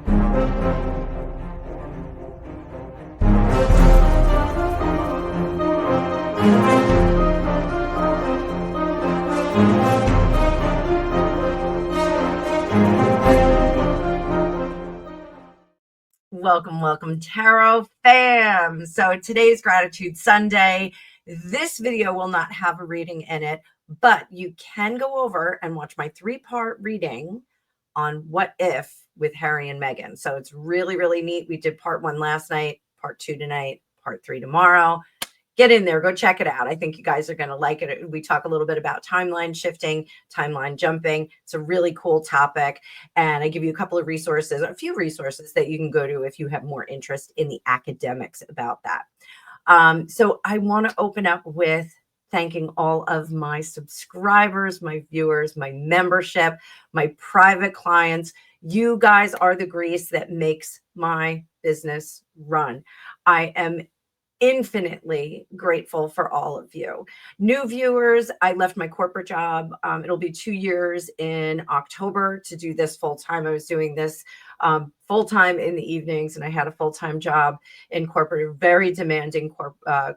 Welcome, Tarot fam. So today's Gratitude Sunday. This video will not have a reading in it, but you can go over and watch my 3-part reading on What If with Harry and Meghan. So it's really, really neat. We did part 1 last night, part 2 tonight, part 3 tomorrow. Get in there, go check it out. I think you guys are going to like it. We talk a little bit about timeline shifting, timeline jumping. It's a really cool topic. And I give you a couple of resources, a few resources that you can go to if you have more interest in the academics about that. So I want to open up with thanking all of my subscribers, my viewers, my membership, my private clients. You guys are the grease that makes my business run. I am infinitely grateful for all of you. New viewers, I left my corporate job. It'll be 2 years in October to do this full time. I was doing this full time in the evenings, and I had a full-time job in corporate, very demanding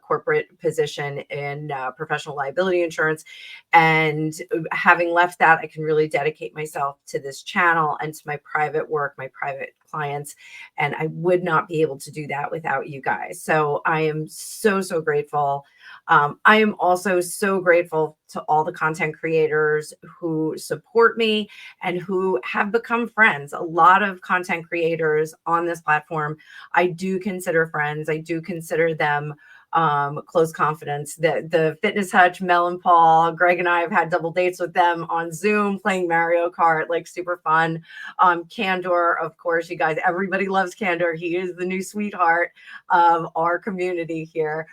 corporate position in professional liability insurance. And having left that, I can really dedicate myself to this channel and to my private work, my private clients. And I would not be able to do that without you guys. So I am so, so grateful. I am also so grateful to all the content creators who support me and who have become friends. A lot of content creators on this platform, I do consider friends. I do consider them close confidence. The Fitness Hutch, Mel and Paul, Greg and I have had double dates with them on Zoom playing Mario Kart, like super fun. Candor, of course, you guys, everybody loves Candor. He is the new sweetheart of our community here.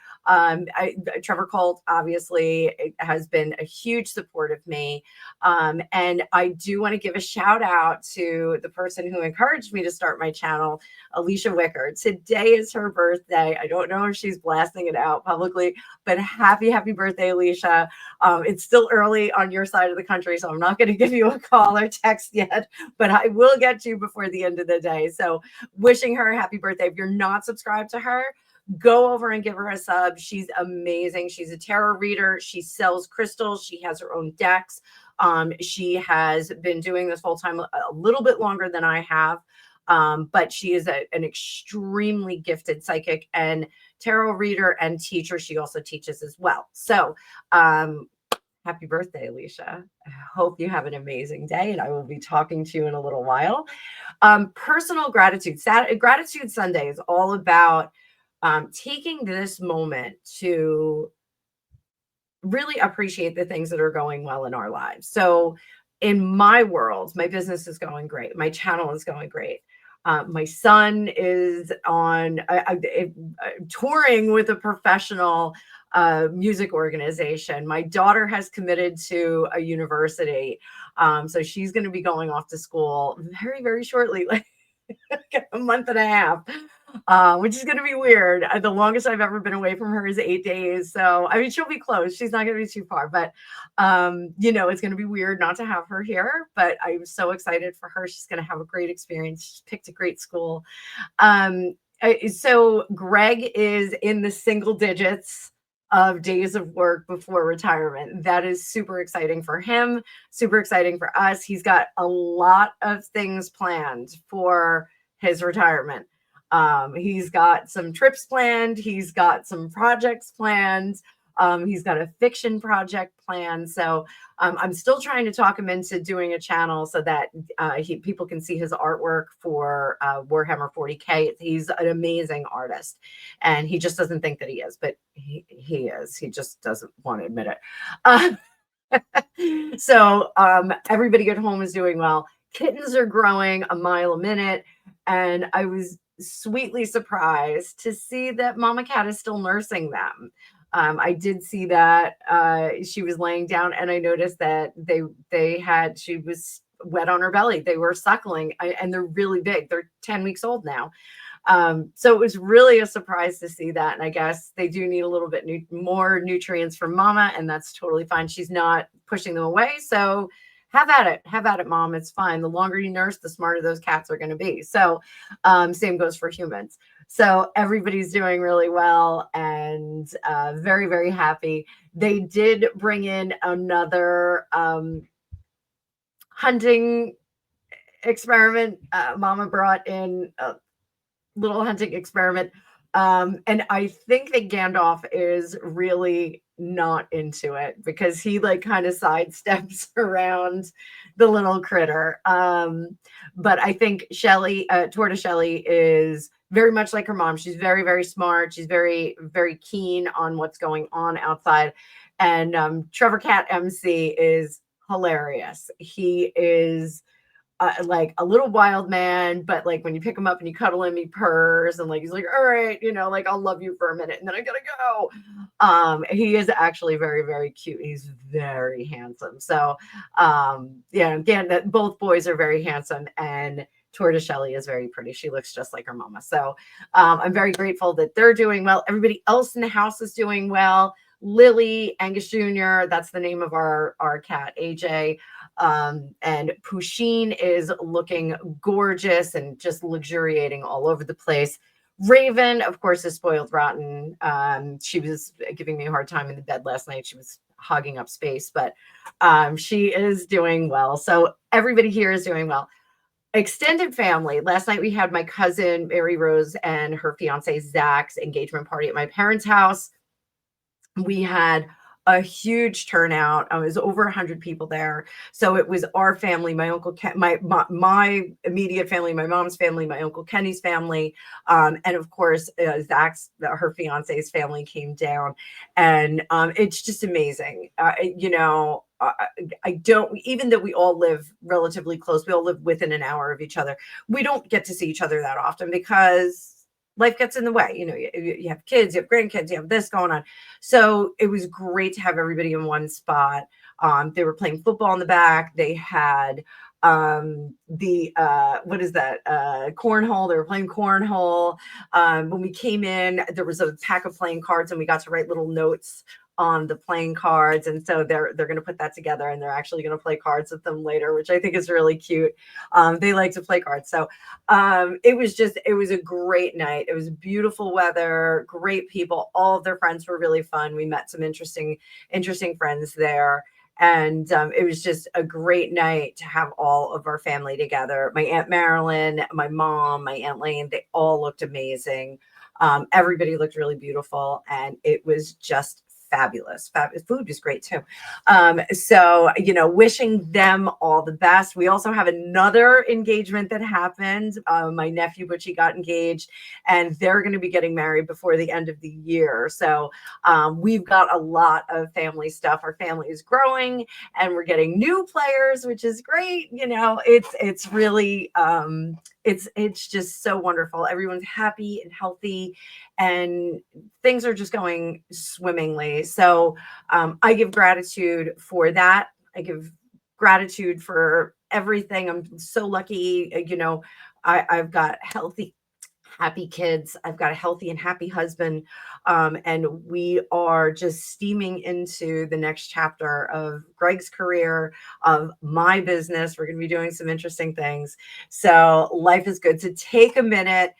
Trevor Colt obviously has been a huge support of me. And I do want to give a shout out to the person who encouraged me to start my channel, Alicia Wicker. Today is her birthday. I don't know if she's blasting it out publicly, but happy birthday, Alicia. It's still early on your side of the country, so I'm not going to give you a call or text yet, but I will get you before the end of the day. So wishing her a happy birthday. If you're not subscribed to her, go over and give her a sub. She's amazing. She's a tarot reader. She sells crystals. She has her own decks. She has been doing this full time a little bit longer than I have. But she is an extremely gifted psychic and tarot reader and teacher. She also teaches as well. So happy birthday, Alicia. I hope you have an amazing day, and I will be talking to you in a little while. Personal gratitude. Gratitude Sunday is all about taking this moment to really appreciate the things that are going well in our lives. So in my world, my business is going great. My channel is going great. My son is on touring with a professional music organization. My daughter has committed to a university. So she's going to be going off to school very, very shortly, like a month and a half. Which is going to be weird. The longest I've ever been away from her is 8 days. So, I mean, she'll be close. She's not going to be too far, but, it's going to be weird not to have her here, but I'm so excited for her. She's going to have a great experience. She's picked a great school. So Greg is in the single digits of days of work before retirement. That is super exciting for him, super exciting for us. He's got a lot of things planned for his retirement. He's got some trips planned. He's got some projects planned. He's got a fiction project planned. So I'm still trying to talk him into doing a channel so that people can see his artwork for Warhammer 40K. He's an amazing artist, and he just doesn't think that he is, but he is. He just doesn't want to admit it. So everybody at home is doing well. Kittens are growing a mile a minute, and I was sweetly surprised to see that Mama Cat is still nursing them. I did see that she was laying down, and I noticed that she was wet on her belly. They were suckling, and they're really big. They're 10 weeks old now. So it was really a surprise to see that. And I guess they do need a little bit more nutrients from Mama, and that's totally fine. She's not pushing them away. So have at it, mom. It's fine. The longer you nurse, the smarter those cats are going to be. So same goes for humans. So everybody's doing really well and very, very happy. They did bring in another hunting experiment. Mama brought in a little hunting experiment. And I think that Gandalf is really not into it because he like kind of sidesteps around the little critter. But I think Tortoise Shelley is very much like her mom. She's very, very smart. She's very, very keen on what's going on outside. And Trevor Cat MC is hilarious. He is like a little wild man, but like when you pick him up and you cuddle him, he purrs and like he's like, all right, like I'll love you for a minute and then I gotta go. He is actually very, very cute. He's very handsome. So yeah, again, that both boys are very handsome and Tortoise Shelley is very pretty. She looks just like her mama. So I'm very grateful that they're doing well. Everybody else in the house is doing well. Lily, Angus Jr., that's the name of our cat, AJ. And Pusheen is looking gorgeous and just luxuriating all over the place. Raven, of course, is spoiled rotten. She was giving me a hard time in the bed last night. She was hogging up space, but she is doing well. So everybody here is doing well. Extended family. Last night we had my cousin Mary Rose and her fiance Zach's engagement party at my parents' house. We had a huge turnout. It was over 100 people there. So it was our family, my uncle Ken, my immediate family, my mom's family, my uncle Kenny's family, and of course her fiance's family came down, and it's just amazing. I don't, even though we all live relatively close, we all live within an hour of each other. We don't get to see each other that often because life gets in the way. You have kids, you have grandkids, you have this going on. So it was great to have everybody in one spot. They were playing football in the back. They had cornhole. They were playing cornhole. When we came in, there was a pack of playing cards and we got to write little notes on the playing cards, and so they're going to put that together and they're actually going to play cards with them later, which I think is really cute. They like to play cards. So it was a great night. It was beautiful weather, great people. All of their friends were really fun. We met some interesting friends there. And it was just a great night to have all of our family together. My Aunt Marilyn, my mom, my Aunt Lane, they all looked amazing. Everybody looked really beautiful, and it was just fabulous. Food was great too. So, wishing them all the best. We also have another engagement that happened. My nephew Butchie got engaged, and they're going to be getting married before the end of the year. So we've got a lot of family stuff. Our family is growing, and we're getting new players, which is great. It's really it's just so wonderful. Everyone's happy and healthy, and things are just going swimmingly. So I give gratitude for that. I give gratitude for everything. I'm so lucky. I've got healthy, happy kids. I've got a healthy and happy husband. And we are just steaming into the next chapter of Greg's career, of my business. We're going to be doing some interesting things. So life is good. So take a minute,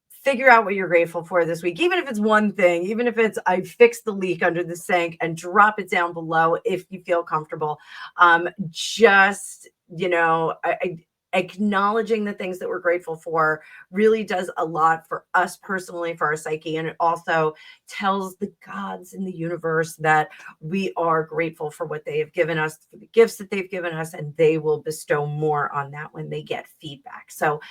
figure out what you're grateful for this week, even if it's one thing, even if it's I fixed the leak under the sink, and drop it down below if you feel comfortable. Acknowledging the things that we're grateful for really does a lot for us personally, for our psyche. And it also tells the gods in the universe that we are grateful for what they have given us, for the gifts that they've given us, and they will bestow more on that when they get feedback. So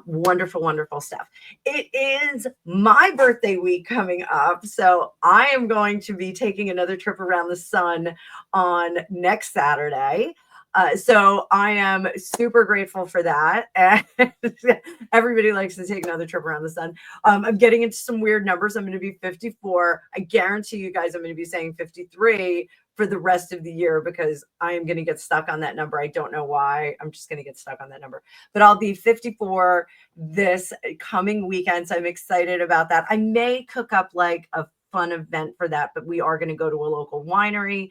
wonderful, wonderful stuff. It is my birthday week coming up. So I am going to be taking another trip around the sun on next Saturday. So I am super grateful for that. And everybody likes to take another trip around the sun. I'm getting into some weird numbers. I'm going to be 54. I guarantee you guys I'm going to be saying 53 for the rest of the year because I am going to get stuck on that number. I don't know why. I'm just going to get stuck on that number. But I'll be 54 this coming weekend. So I'm excited about that. I may cook up like a fun event for that, but we are going to go to a local winery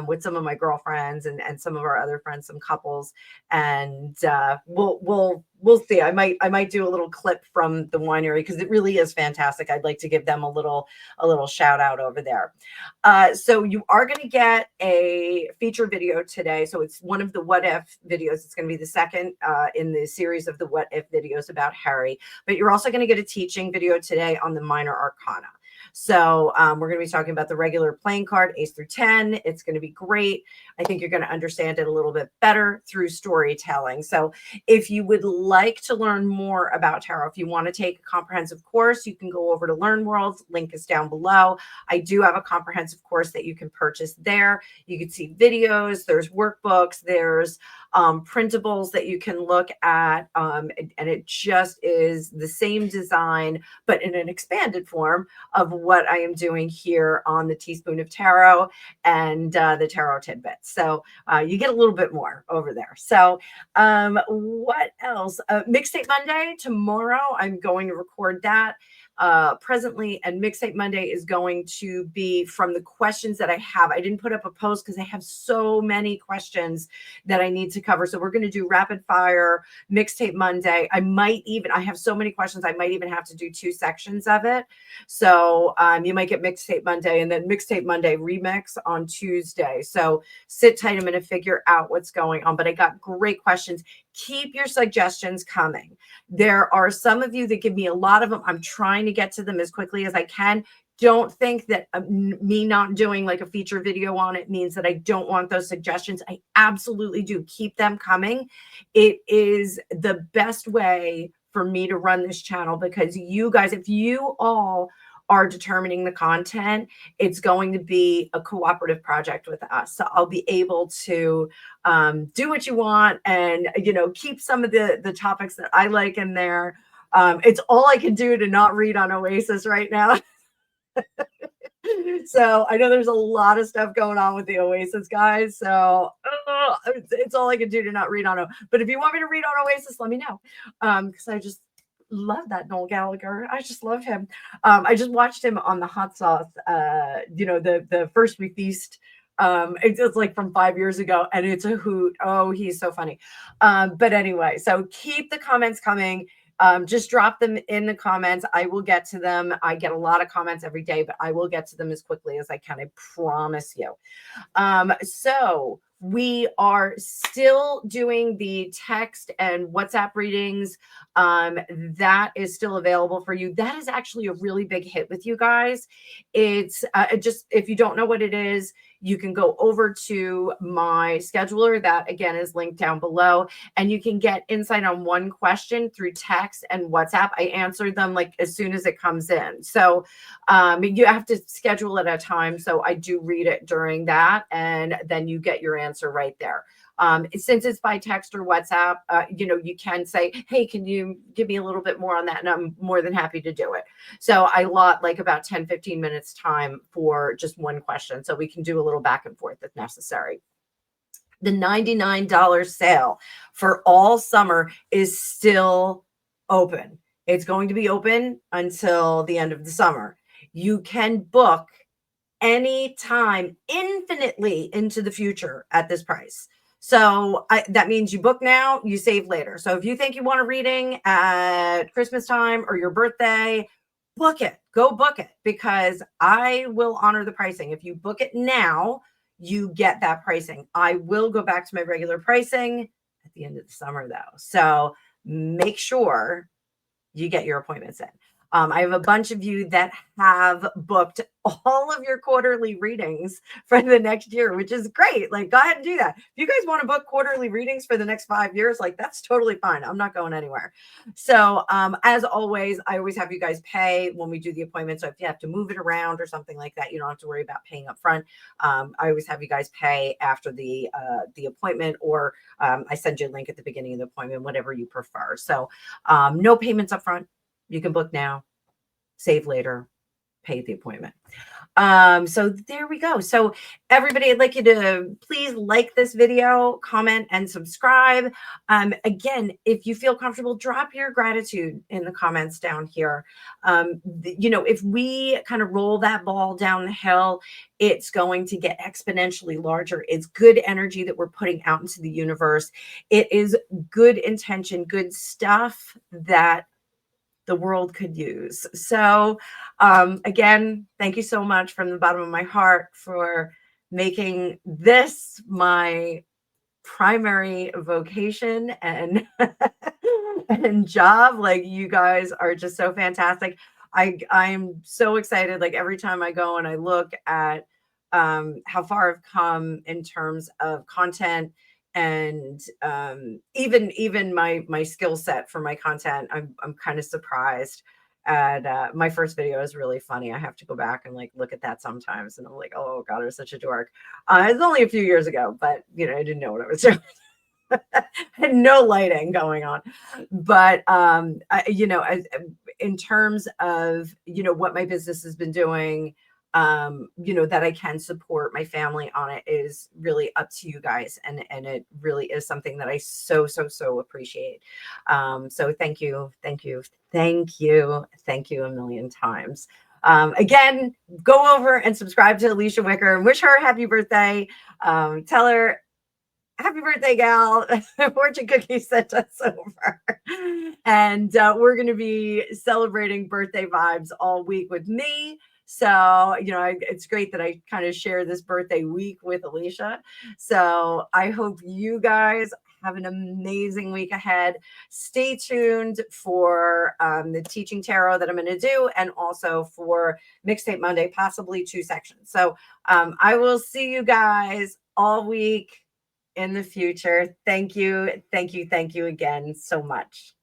with some of my girlfriends and some of our other friends, some couples, and we'll see. I might do a little clip from the winery because it really is fantastic. I'd like to give them a little shout out over there. So you are going to get a feature video today. So it's one of the what if videos. It's going to be the second in the series of the what if videos about Harry, but you're also going to get a teaching video today on the minor arcana. So we're going to be talking about the regular playing card, ace through 10. It's going to be great. I think you're going to understand it a little bit better through storytelling. So if you would like to learn more about tarot, if you want to take a comprehensive course, you can go over to Learn World. Link is down below. I do have a comprehensive course that you can purchase there. You can see videos, there's workbooks, there's printables that you can look at. And it just is the same design, but in an expanded form of what I am doing here on the Teaspoon of Tarot and the Tarot Tidbits. So you get a little bit more over there. So what else? Mixtape Monday tomorrow. I'm going to record that presently, and Mixtape Monday is going to be from the questions that I have. I didn't put up a post because I have so many questions that I need to cover. So we're going to do rapid fire Mixtape Monday. I have so many questions. I might even have to do 2 sections of it. So you might get Mixtape Monday and then Mixtape Monday remix on Tuesday. So sit tight. I'm going to figure out what's going on, but I got great questions. Keep your suggestions coming. There are some of you that give me a lot of them. I'm trying to get to them as quickly as I can. Don't think that me not doing like a feature video on it means that I don't want those suggestions. I absolutely do. Keep them coming. It is the best way for me to run this channel because you guys, if you all are determining the content, it's going to be a cooperative project with us. So I'll be able to do what you want and, keep some of the topics that I like in there. It's all I can do to not read on Oasis right now. So I know there's a lot of stuff going on with the Oasis guys. So it's all I can do to not read on it. But if you want me to read on Oasis, let me know. Because I just love that Noel Gallagher. I just love him. I just watched him on the Hot Sauce, the First We Feast. It's like from 5 years ago and it's a hoot. Oh, he's so funny. But anyway, so keep the comments coming. Just drop them in the comments. I will get to them. I get a lot of comments every day, but I will get to them as quickly as I can. I promise you. So we are still doing the text and WhatsApp readings. That is still available for you. That is actually a really big hit with you guys. It's just, if you don't know what it is, you can go over to my scheduler. That again is linked down below, and you can get insight on one question through text and WhatsApp. I answer them like as soon as it comes in. So you have to schedule it at a time. So I do read it during that, and then you get your answer right there. Since it's by text or WhatsApp, you can say, hey, can you give me a little bit more on that? And I'm more than happy to do it. So I allot like about 10, 15 minutes time for just one question. So we can do a little back and forth if necessary. The $99 sale for all summer is still open. It's going to be open until the end of the summer. You can book anytime infinitely into the future at this price. So that means you book now, you save later. So if you think you want a reading at Christmas time or your birthday, book it. Go book it because I will honor the pricing. If you book it now, you get that pricing. I will go back to my regular pricing at the end of the summer though. So make sure you get your appointments in. I have a bunch of you that have booked all of your quarterly readings for the next year, which is great. Like, go ahead and do that. If you guys want to book quarterly readings for the next 5 years, like that's totally fine. I'm not going anywhere. So as always, I always have you guys pay when we do the appointment. So if you have to move it around or something like that, you don't have to worry about paying up front. I always have you guys pay after the appointment, or I send you a link at the beginning of the appointment, whatever you prefer. So no payments up front. You can book now, save later, pay the appointment. So there we go. So everybody, I'd like you to please like this video, comment, and subscribe. Again, if you feel comfortable, drop your gratitude in the comments down here. If we kind of roll that ball down the hill, it's going to get exponentially larger. It's good energy that we're putting out into the universe. It is good intention, good stuff that the world could use. So again, thank you so much from the bottom of my heart for making this my primary vocation and and job. Like, you guys are just so fantastic. I'm so excited. Like, every time I go and I look at how far I've come in terms of content, and even my skill set for my content, I'm kind of surprised. And my first video is really funny. I have to go back and like look at that sometimes, and I'm like, oh God, I was such a dork. It's only a few years ago, but I didn't know what I was doing. Had no lighting going on. But in terms of what my business has been doing, that I can support my family on, it is really up to you guys, and it really is something that I so appreciate. So thank you a million times. Again, go over and subscribe to Alicia Wicker and wish her a happy birthday. Tell her, happy birthday, gal. Fortune Cookies sent us over. And we're going to be celebrating birthday vibes all week with me. So, it's great that I kind of share this birthday week with Alicia. So I hope you guys have an amazing week ahead. Stay tuned for the teaching tarot that I'm going to do, and also for Mixtape Monday, possibly 2 sections. So I will see you guys all week in the future. Thank you again so much.